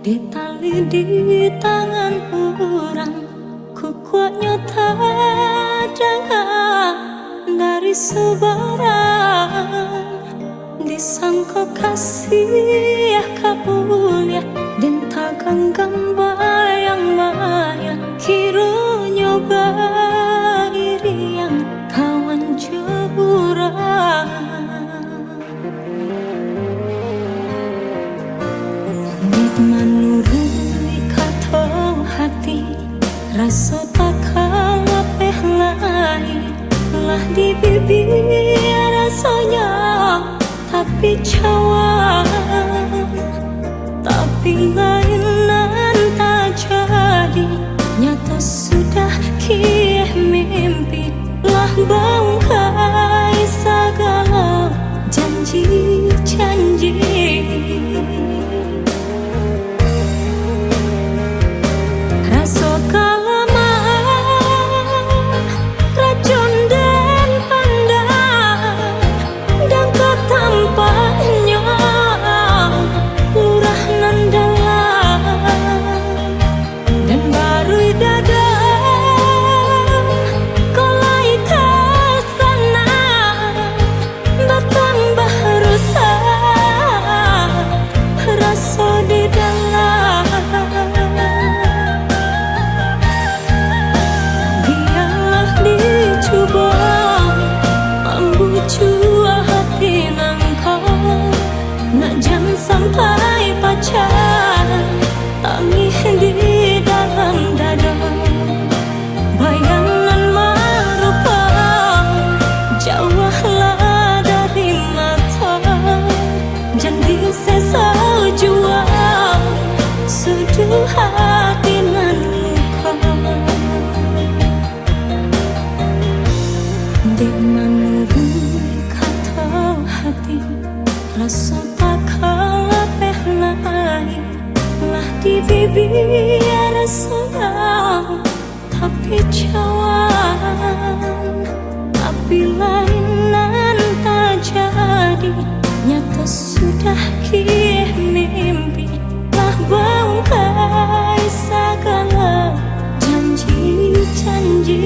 Ditali di tangan orang, ku kuatnya tak dengar dari sebarang. Disangka kasih kabulia dan takkan bayang-bayang kira nyoba iri yang kawan jeburang. Menurut kata hati, rasa takkan lepeh lain lah di bibir rasanya, tapi cawan, tapi lainan tak jadi. Nyata sudah kieh mimpi lah bangkai segala janji-janji. Rasa kalaman racun dan pandang dan ketampaknya lurah nan dalam dan baru dada kolai ke sana bertambah rusak rasa di dalam. Biarlah dicoba membujuk hati nangkau, nak jangan sampai pacaran tangih di dalam dada. Bayangan merupa jauhlah dari mata, jangan sesa jua suduh hati nan luka. Di menurut kata hati, rasa takkan lepeh lain lah di bibir sayang, tapi cawan, tapi lainan tak jadi. Nyata sudah kieh mimpi lah bangkai segala janji-janji.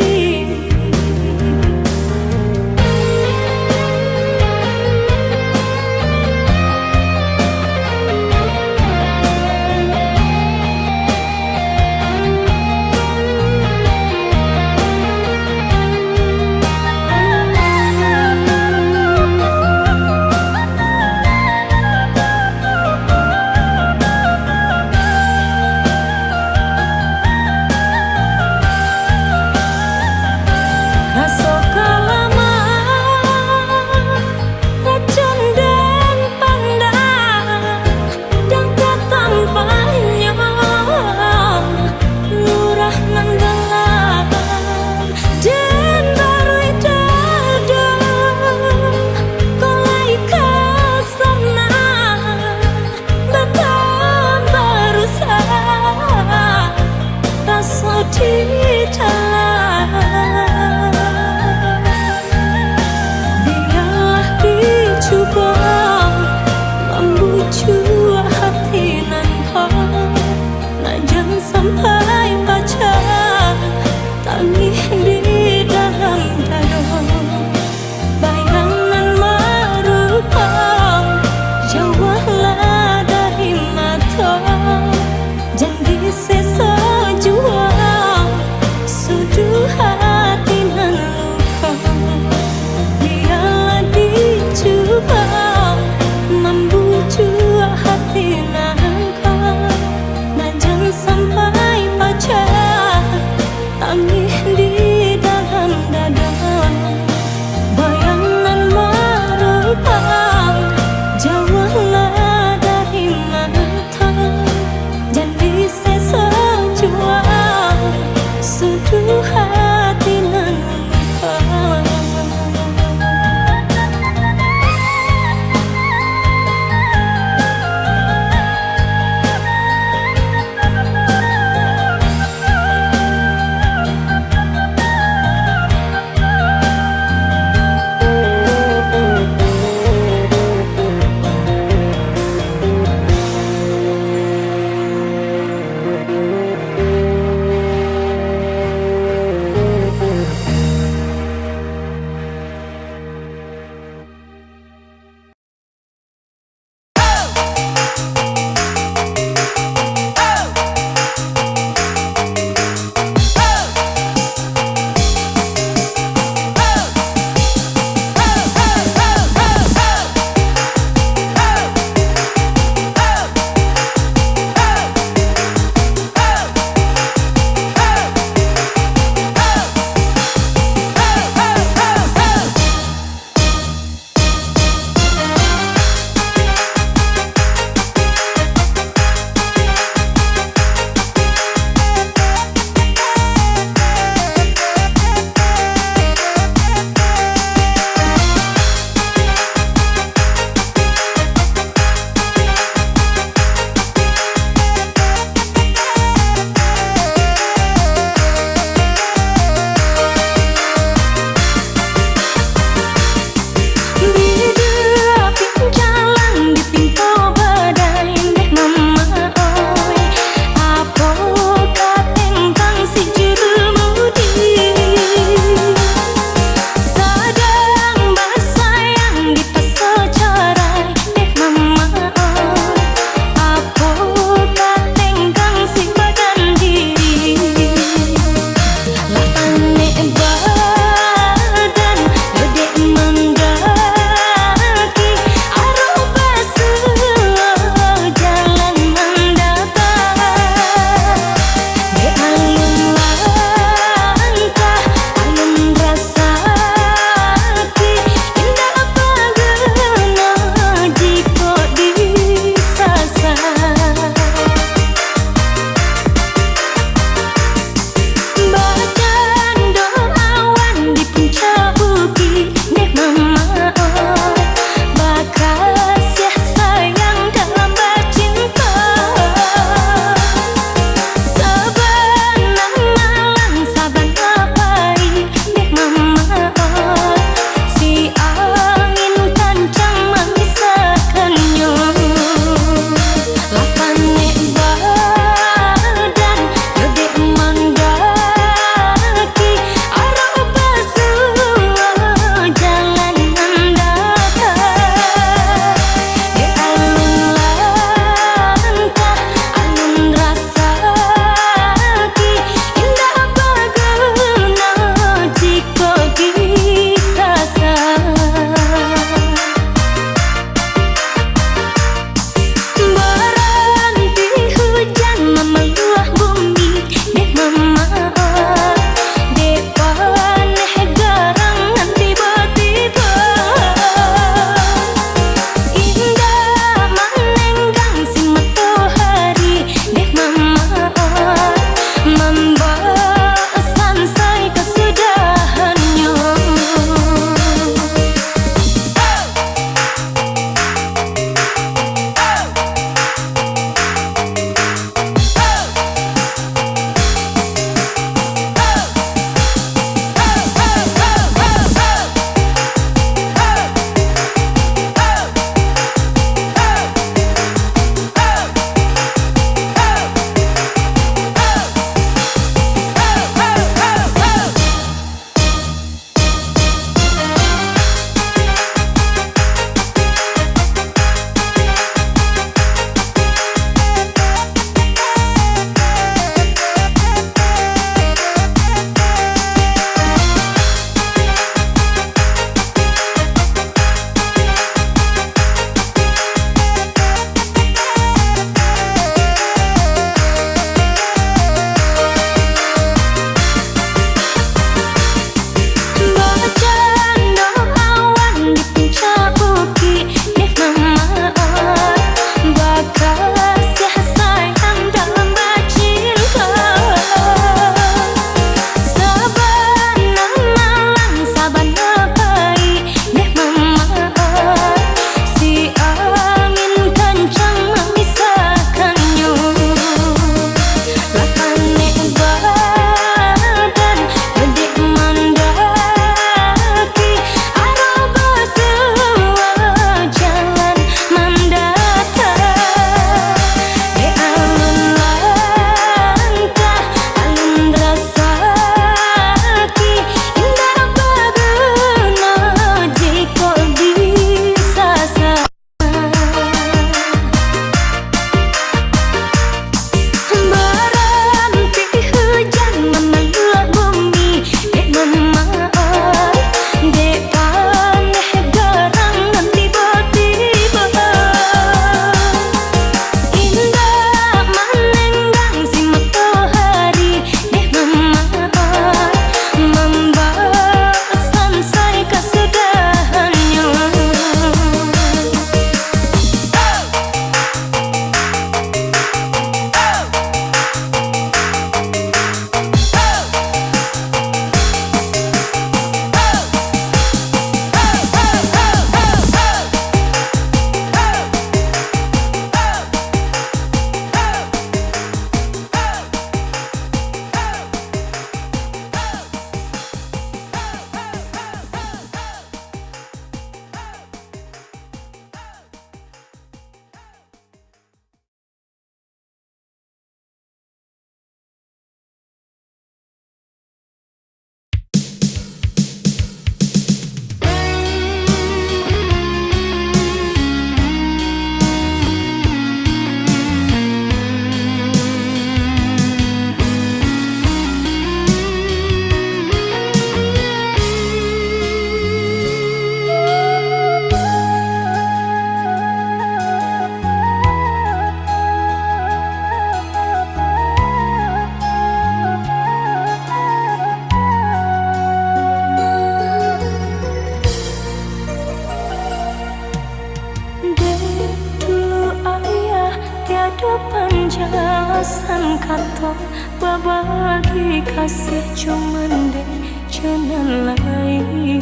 jelasan kata babagi kasih cuman deh jangan lain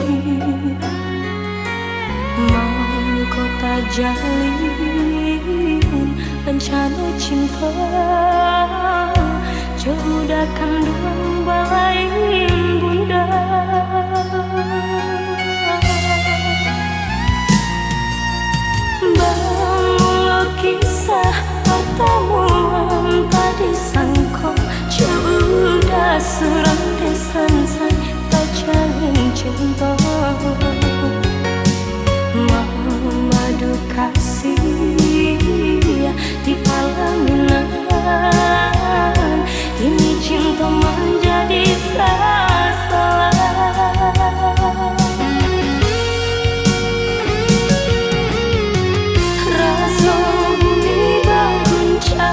mau kota jalin rencana cinta jauh dah kandung balai bunda. Bangun kisah pertemuan tadi sangko sudah serang desan saya tak jalin cinta madu kasih di alaminan ini cinta menjadi salah. Rasa bumi berguncang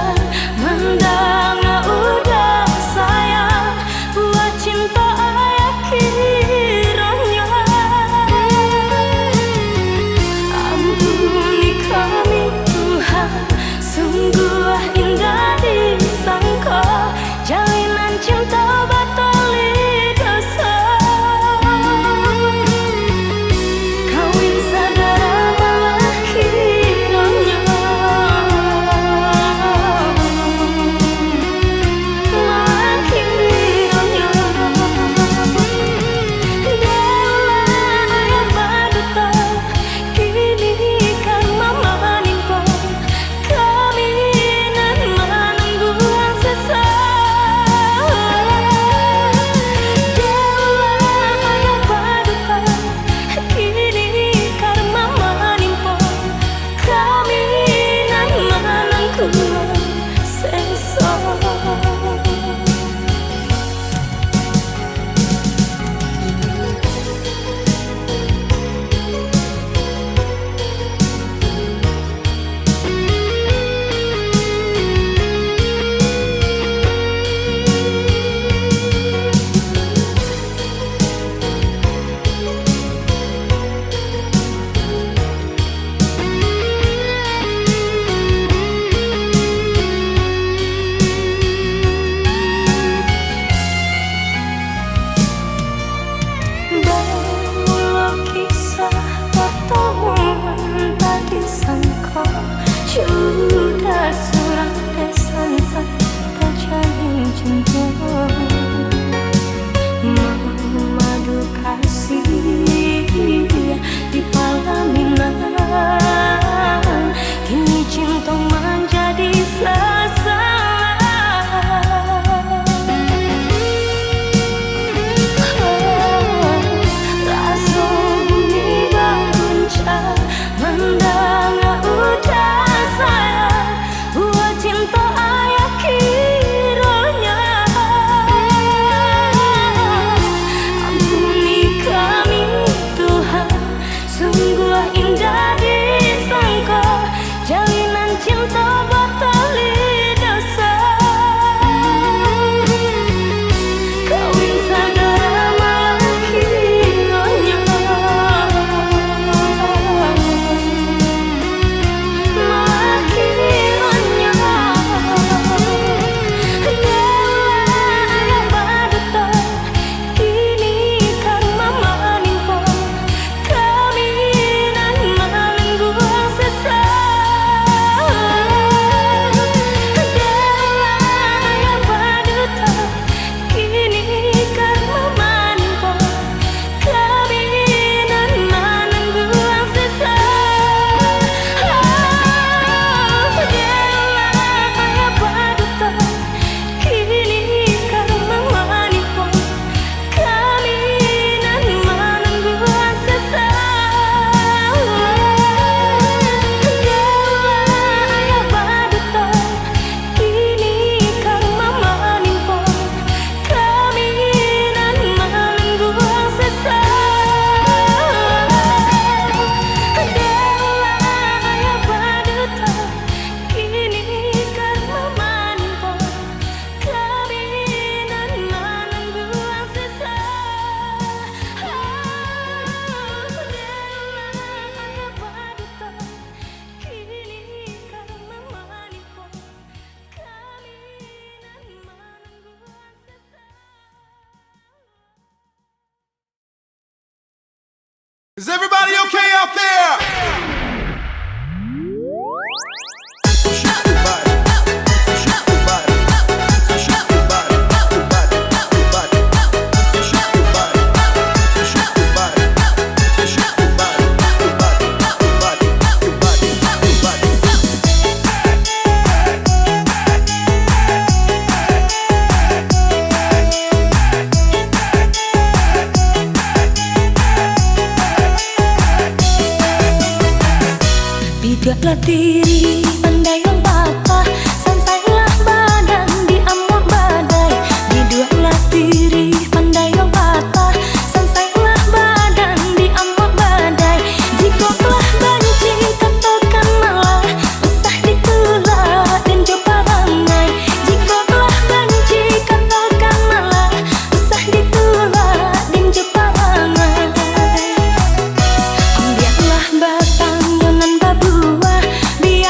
Is everybody okay out there? Bijaklah diri, pandai yang patah, sansailah badan di amuk badai. Bijaklah diri, pandai yang patah, sansailah badan di amuk badai. Jika telah benci, katakan malah, usah ditolak dan coba rangai. Jika telah benci, katakan malah, usah ditolak dan coba rangai. Ambillah batang yonan babu, biar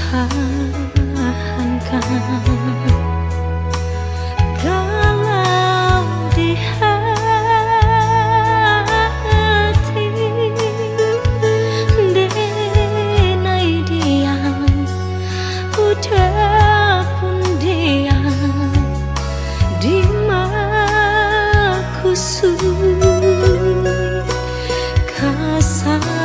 pertahankan. Kalau di hati denai diam, udah pun diam, di makusud kasalasan.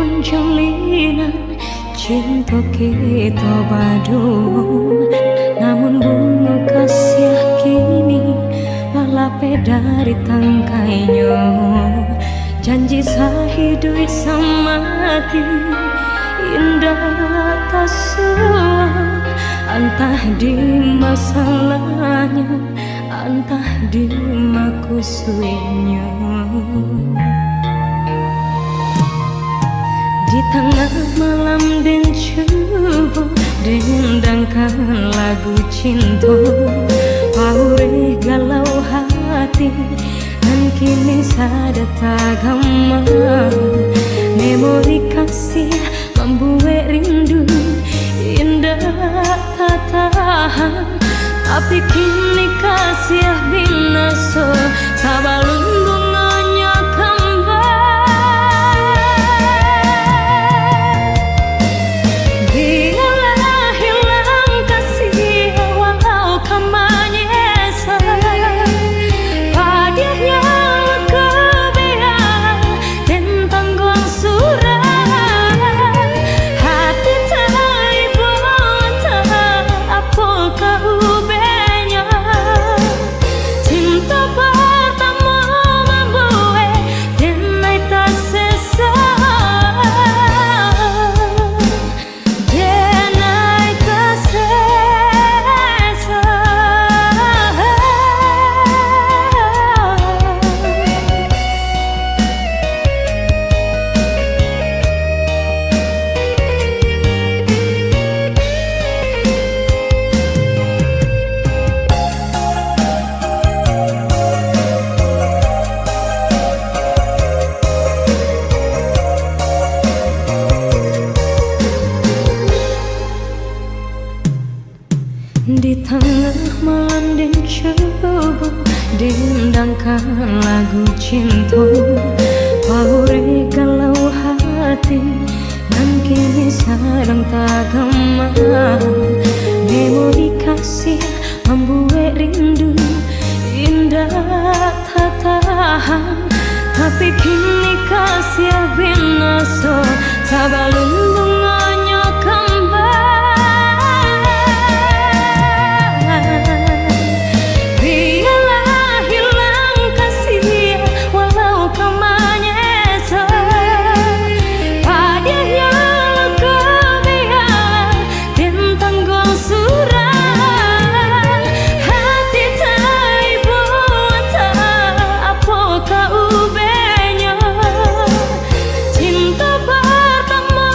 walaupun jalinan cinta kita badung, namun bunga kasih kini malah dari tangkainya. Janji sehidup semati indah tak sesuai, entah di masalahnya, entah di makusudnya. Di tengah malam dan subuh dendangkan lagu cinta, paure galau hati dan kini sada tagama. Memori kasih membuat rindu indah tak tahan, tapi kini kasih binaso sabalun bunganya kembali. Biarlah hilang kasih walau kau menyesal, padanya kebiar dan tanggung surat. Hati tak ibu tak apa kau ubahnya. Cinta pertama membuat dan naik tak sesal, dan naik tak sesal. Di tengah malam dan subuh dendangkan lagu cinta, paure galau hati dan kini sedang tak gema. Memori kasih membuat rindu indah tak tahan, tapi kini kasih binaso sabalun bunganya kembali. Biarlah hilang kasih walau kau menyesal, padanya kebiar dan tanggung surat. Hati tak ibu tak apa kau ubahnya. Cinta pertama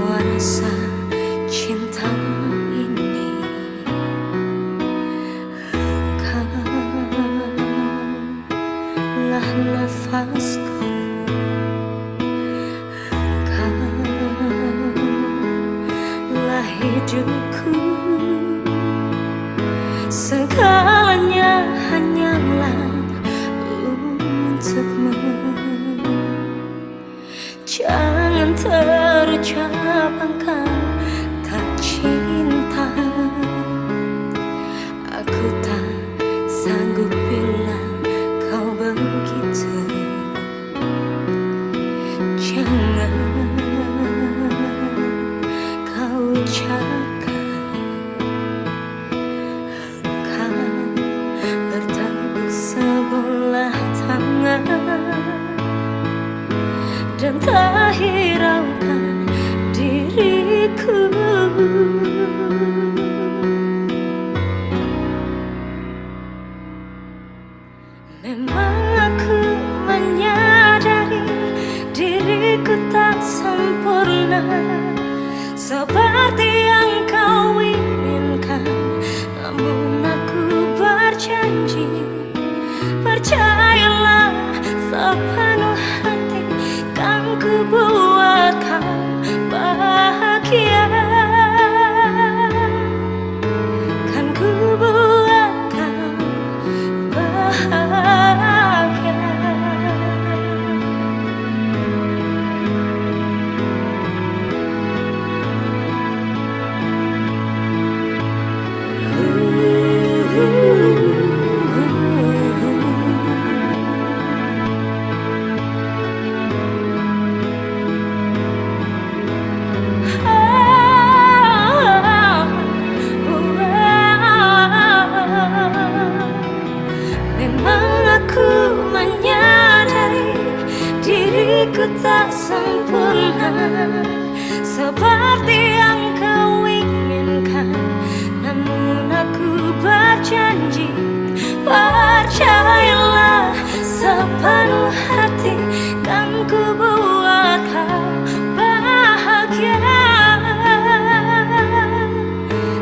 semua rasa cinta ini. Engkaulah nafasku, engkaulah hidupku. Segalanya hanyalah untukmu. Jangan terucap engkau tak cinta. Aku tak sanggup bila kau begitu. Jangan kau ucapkan engkau bertepuk sebelah tangan dan tak hiraukan diriku. Memang aku menyadari diriku tak sempurna seperti yang kau inginkan, namun aku berjanji, percayalah sepenuh hati, kan ku buat kau bahagia, kan ku buat kau bahagia. Diriku tak sempurna seperti yang kau inginkan, namun aku berjanji, percayalah sepenuh hati, kan ku buat kau bahagia,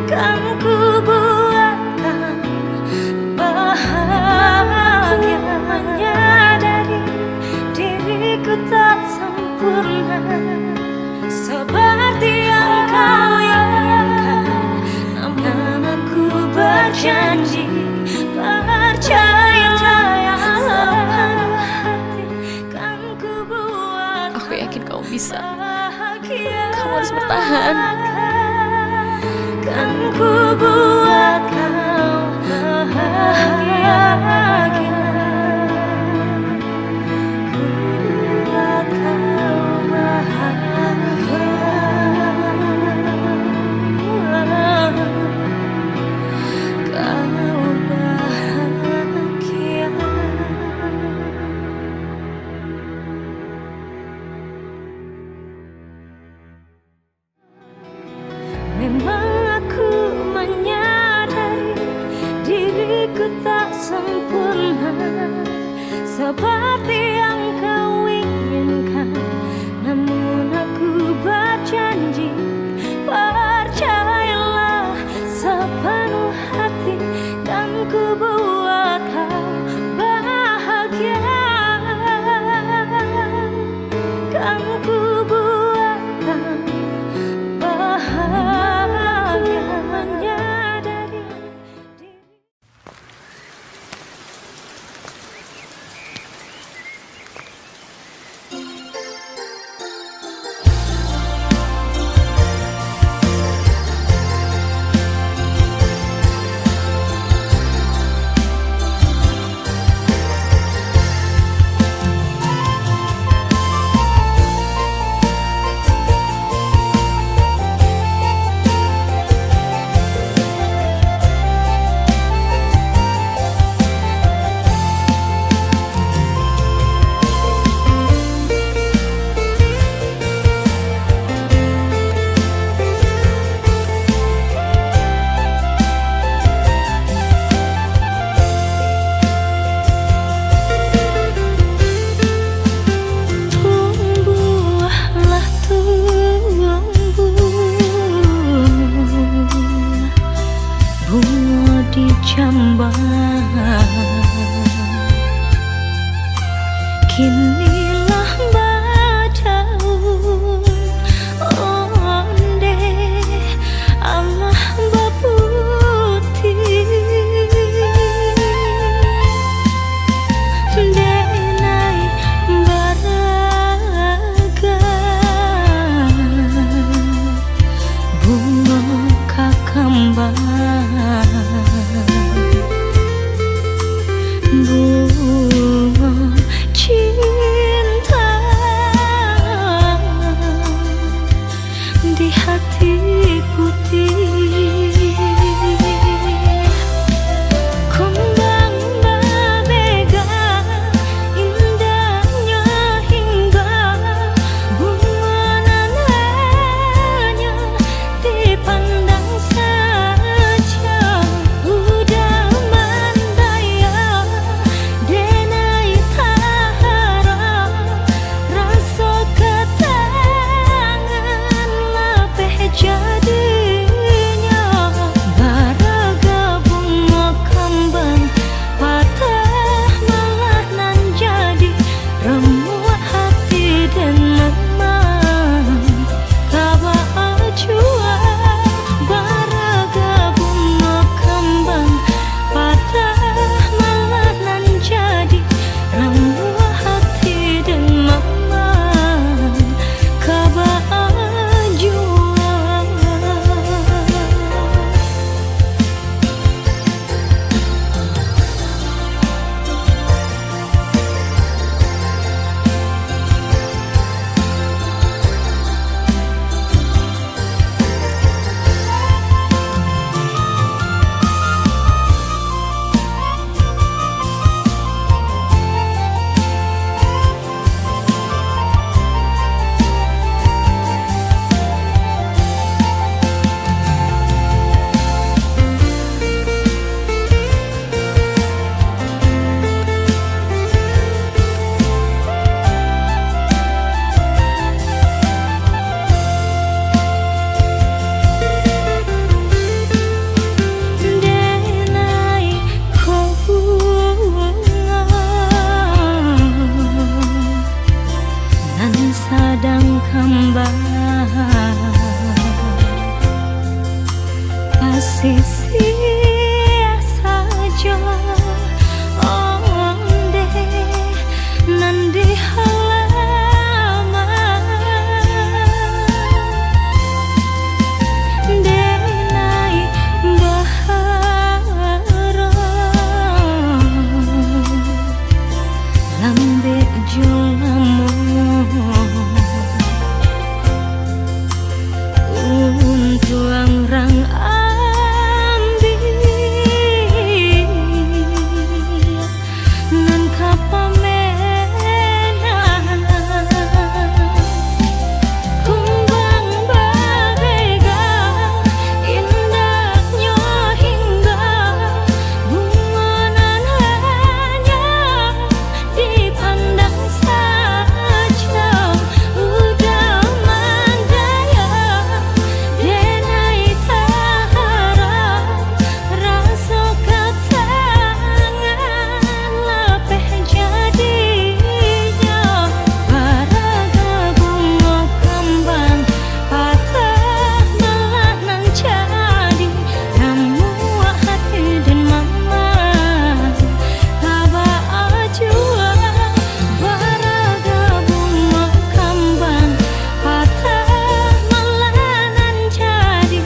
kan ku buat kau bahagia. Menyadari diriku tak sempurna seperti yang kau inginkan, namun aku berjanji, percayalah sepenuh hati, kan ku buat. Aku yakin kamu bisa. Bahagia. Kamu harus bertahan. Kan ku buat kau bahagia. Memang aku menyadari diriku tak sempurna seperti yang kau inginkan, namun aku berjanji, percayalah sepenuh hati, kan ku buat kau bahagia, kan ku buat kau bahagia. Menyadari diri. kembang bunga cinta di hati putih. Kembang berbeda indahnya hingga bunga nan hanya dipandang saja. Udah mandaya denai tahara rasa ketangan lapeh jadinya. Baraga bunga kembang patah malah nan jadi remuk hati dan memang kabar jua. Baraga bunga kembang patah malah nan jadi remuk hati dan memang kabar jua. Denai kau bunga nan sadang kembang pasisi saja onde nan di halaman. Denai bahara lambe jolamu untuang rang ambil nan kapamenan. Kembang berbeda indahnya hingga bunga nan hanya dipandang saja. Udah mandaya denai tahara rasa ketangan lapeh jadinya. Baraga bunga kembang patah malah nan jadi remuk hati dan memang kabar jua. Baraga bunga kembang patah malah nan jadi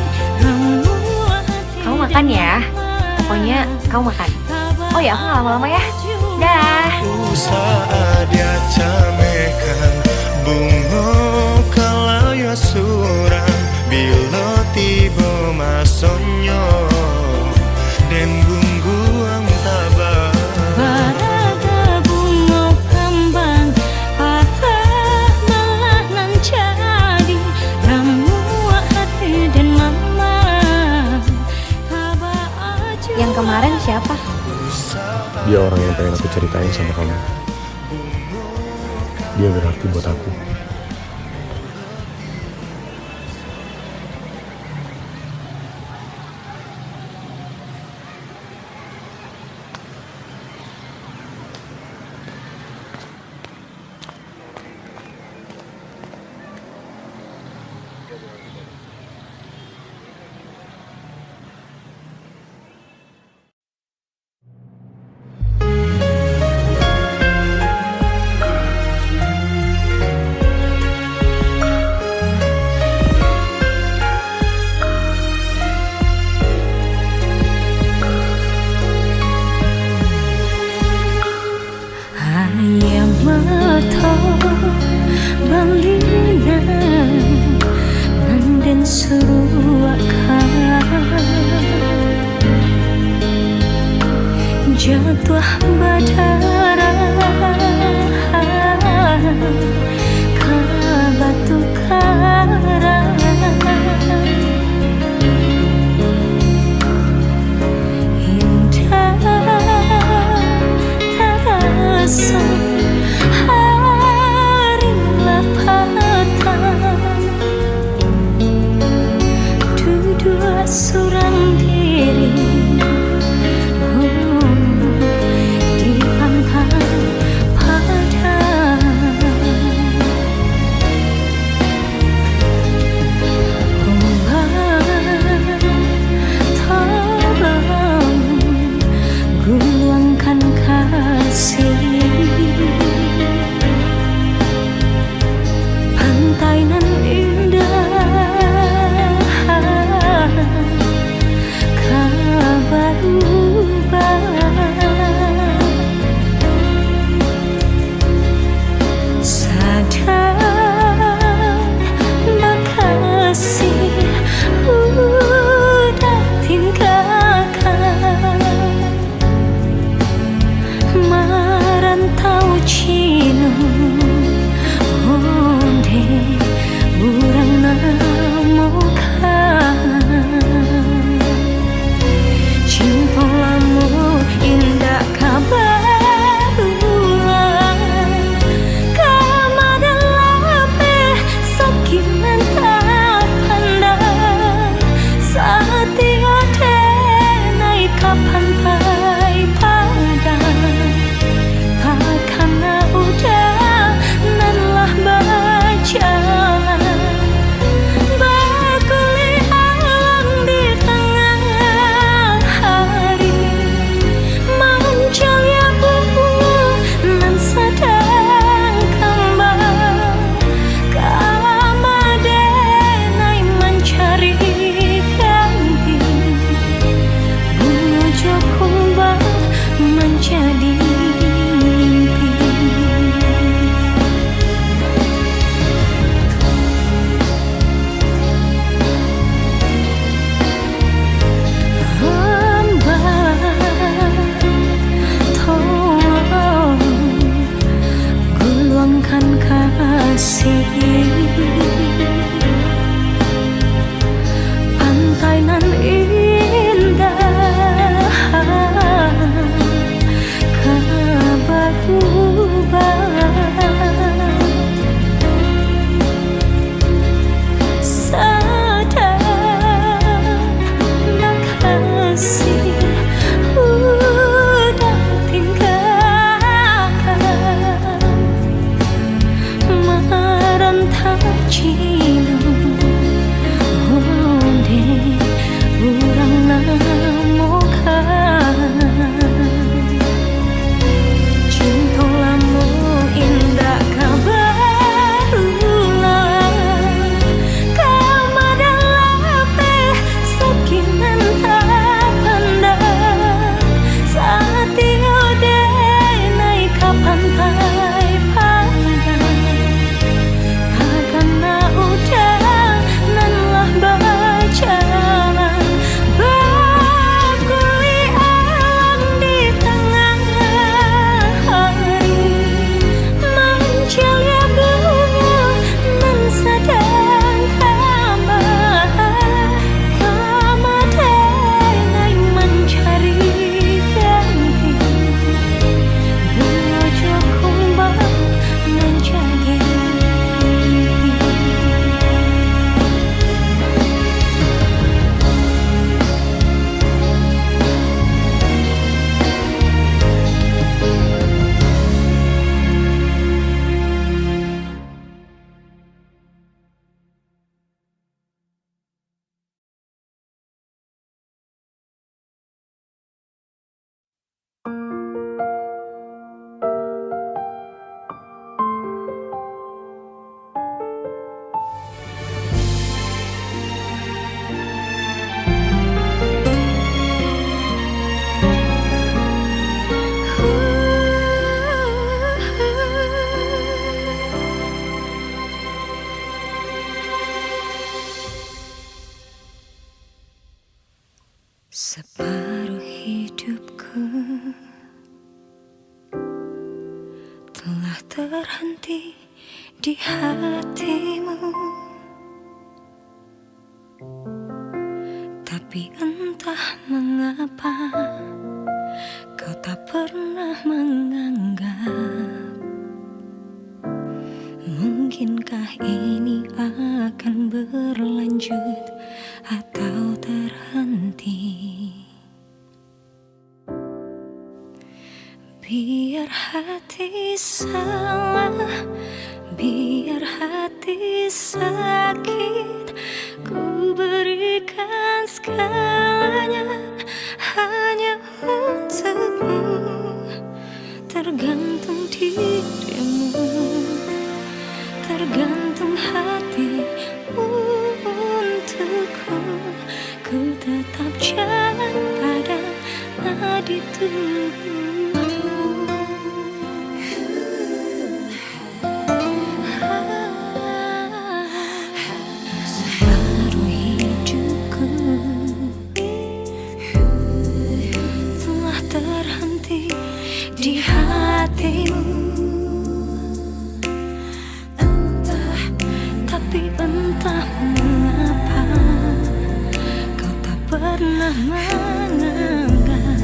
remuk hati. Kamu makan ya. Pokoknya kamu makan. Oh ya, aku nggak lama-lama ya. Dah. Saat dia camekan bunga kalau ya surang bila tiba masonyo dan bungguang tabah. Baraga bunga kembang patah malah nan jadi remuk hati dan memang kabar jua. Yang kemarin siapa? Dia orang yang pengen aku ceritain sama kamu. Dia berarti buat aku. jatuh badara ke batu karang, indah terasa hari lapatan, dua seorang diri di pantai padang. Tolong gulungkan kasih, pantai nan indah kabarubah, sadar makasih udah tinggalkan merantau Cino onde urang namokan. Cinta lamu indah kabar ulang, kamadan lape sakinan tak pandang, saat tiada naik ke pantai padang, takkan udah nanlah berjalan, berkulit alam di tengah hari, mencelia bunga nan sedang kembang, kamadenai mencari ganti, bunga jokumbang menjadi mimpi. Hamba tolong gulungkan kasih, pantai nan indah kabarubah, sadar makasih udah tinggalkan merantau Cino onde urang namokan. Cinta lamu indah kabar ulang, kamadan lape sakinan tak pandang, saat tiada naik ke pantai padang, takkan udah nanlah berjalan, berkulit alam di tengah hari, mencelia bunga nan sedang kembang, kamadenai mencari ganti, bunga jokumbang menjadi mimpi. Separuh hidupku terhenti di hatimu. Tapi entah mengapa kau tak pernah menganggap. Mungkinkah ini akan berlanjut atau terhenti? Biar hati salah, biar hati sakit, ku berikan segalanya hanya untukmu. Tergantung dirimu, tergantung hatimu untukku. Ku tetap jalan pada nadi tubuhmu. Separuh hidupku telah terhenti di hatimu. Tapi entah mengapa kau tak pernah menganggap.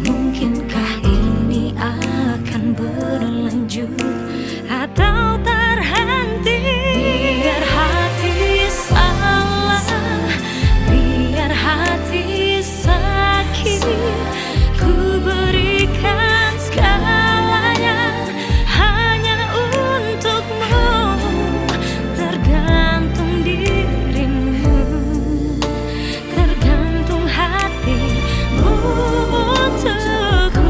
Mungkinkah ini akan berlanjut atau terhenti? Biar hati salah, biar hati sakit, ku berikan segalanya hanya untukmu. Tergantung dirimu, tergantung hatimu untukku.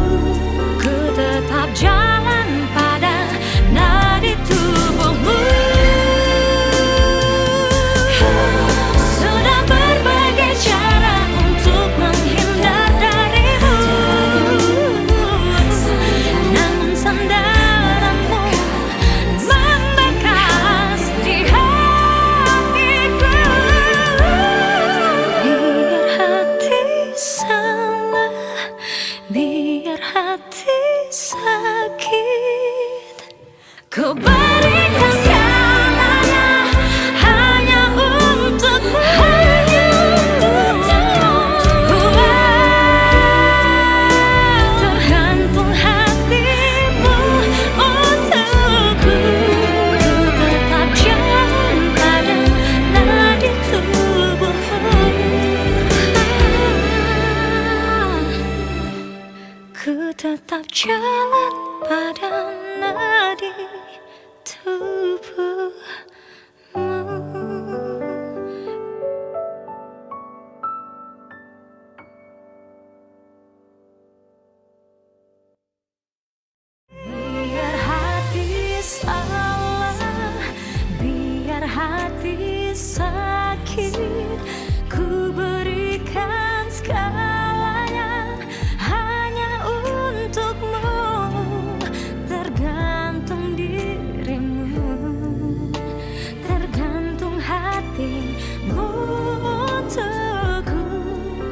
Ku tetap jalan pada nadi tubuhmu. Sudah berbagai cara untuk menghindar darimu, namun sandaranmu membekas di hatiku. Biar hati salah, biar hati sakit, ku berikan segalanya hanya untukmu. Tergantung hatimu untukku. Ku tetap jalan pada nadi tubuhmu. Ku tetap jalan pada nadi tubuhmu. Biar hati salah, biar hati sakit, ku berikan segalanya hanya untukmu. Tergantung dirimu, tergantung hatimu untukku.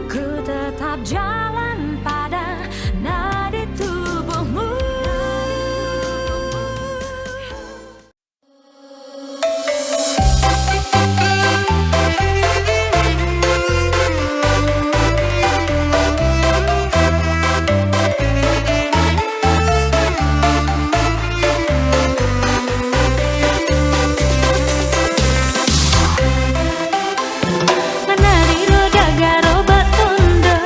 Ku tetap jalan pada nadi tubuhmu. Menari roda garoba tunda,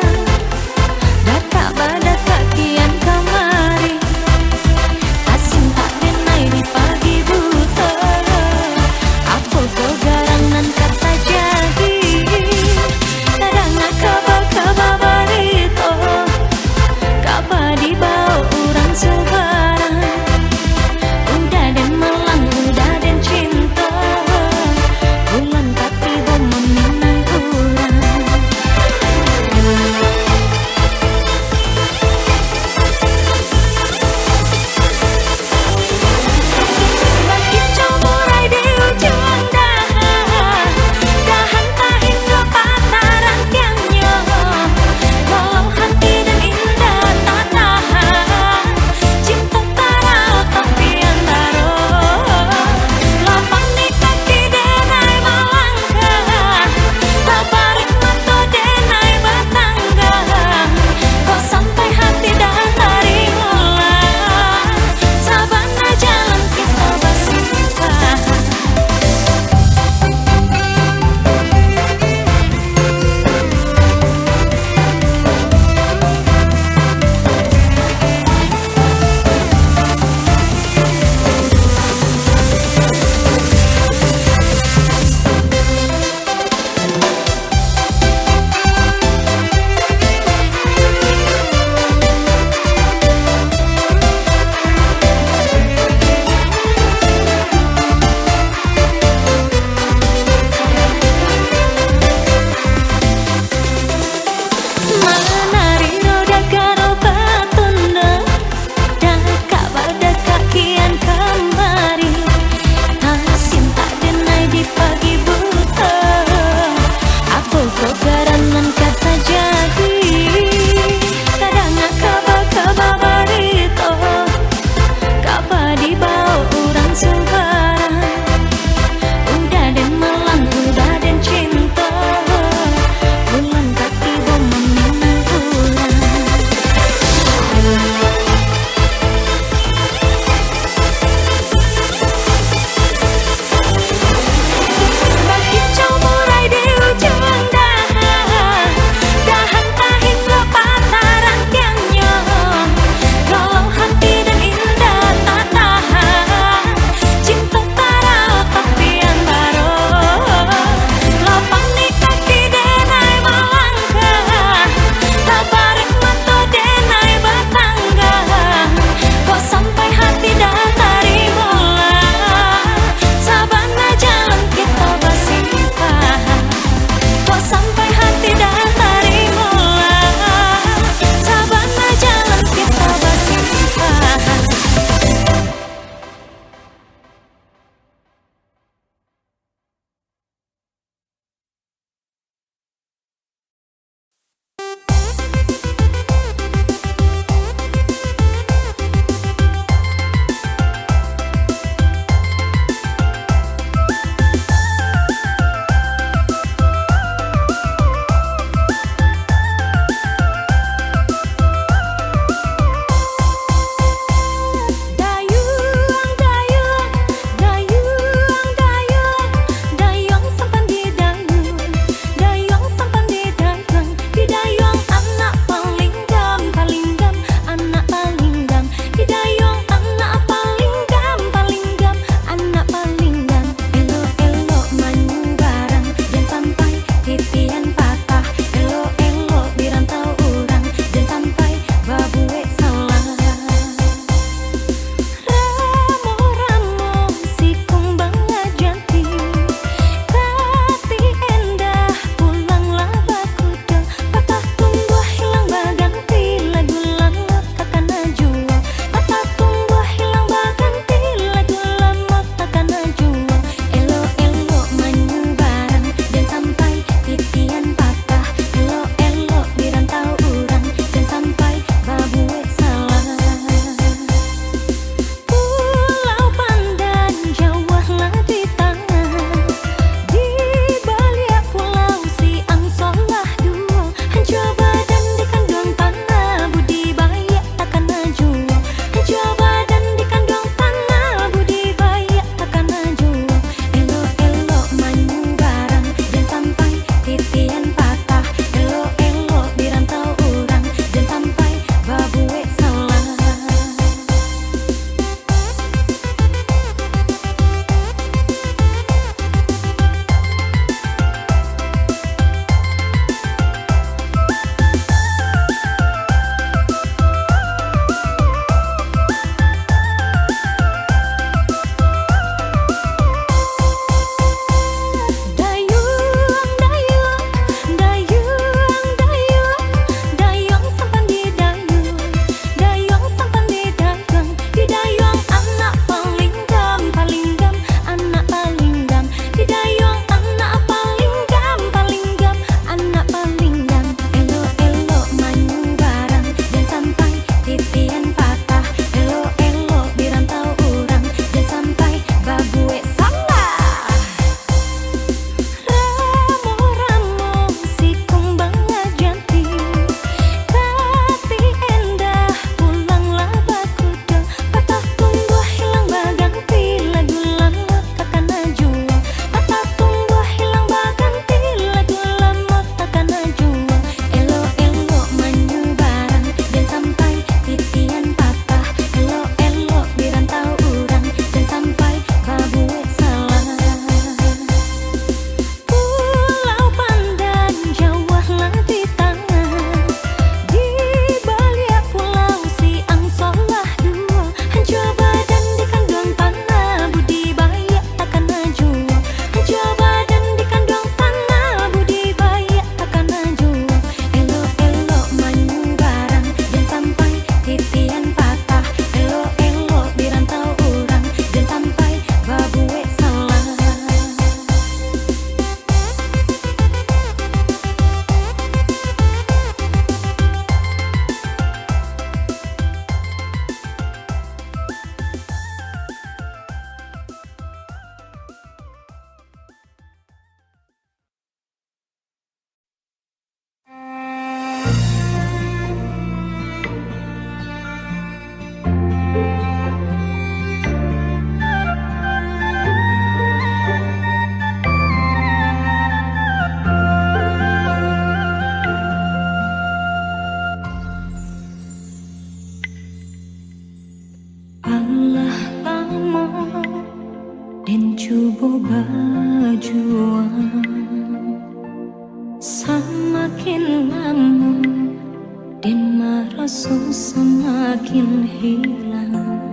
susah makin hilang,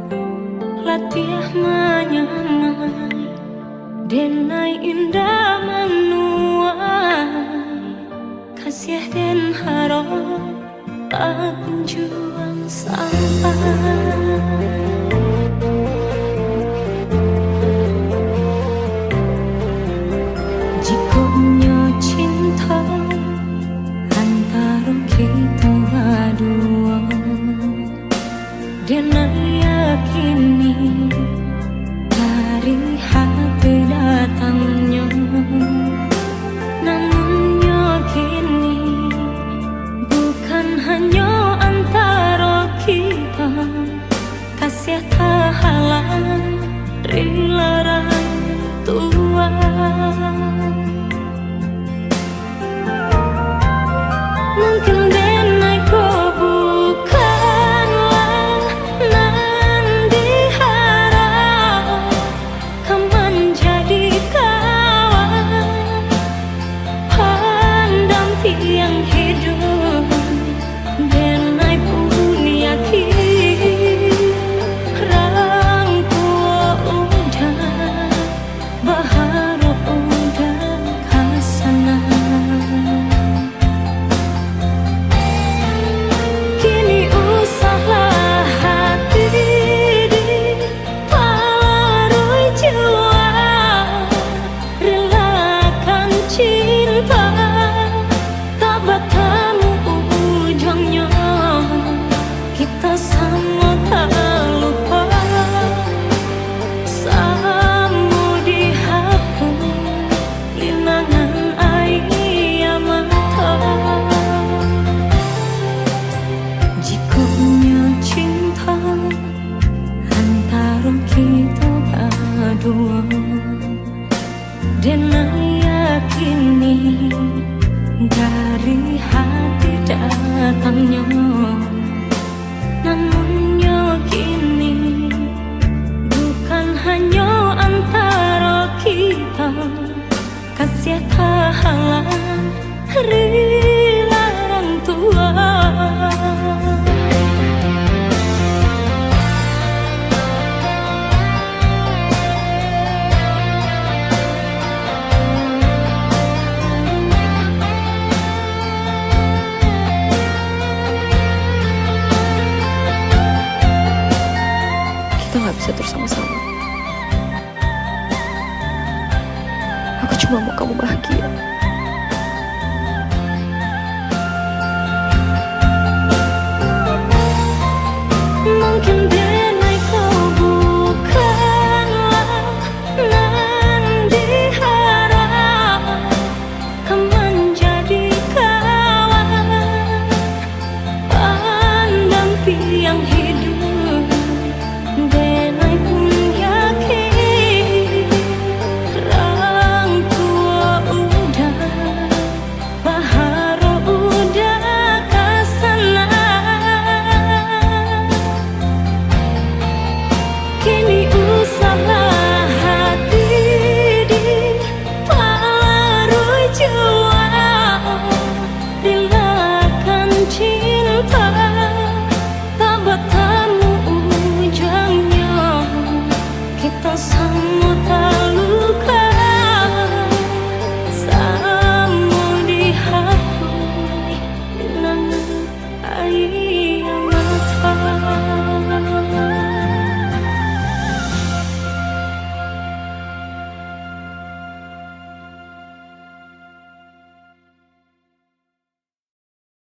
latiah menyamai denai indah menuai, kasih dan harap tak kunjung sampai. Jikonya cinta antara kita berdua, dan yakini dari hati datangnya, namun yakini bukan hanya antara kita, kasih tak halang rela tua. Mungkin denai kau bukanlah nan diharap, kau menjadi kawan pendamping hidup. Denai pun yakin rangku udah berharap udah kasana. Kini usaha hati di paruh jiwa, relakan cinta tak bertemu ujungnya. Kita sama tak lupa, sama dihapus linangan air mata. Jikonya cinta antara kita berdua, dan yakini dari hati datangnya, namun yakini bukan hanya antara kita, kasih tak halang rela tua. Kita nggak bisa terus sama-sama. Aku cuma mau kamu bahagia. Mungkin denai kau bukanlah nan diharap, kau menjadi kawan pendamping hidup. Denai pun yakin rangku udah berharap udah kasana. Kini usaha hati di paruh jiwa,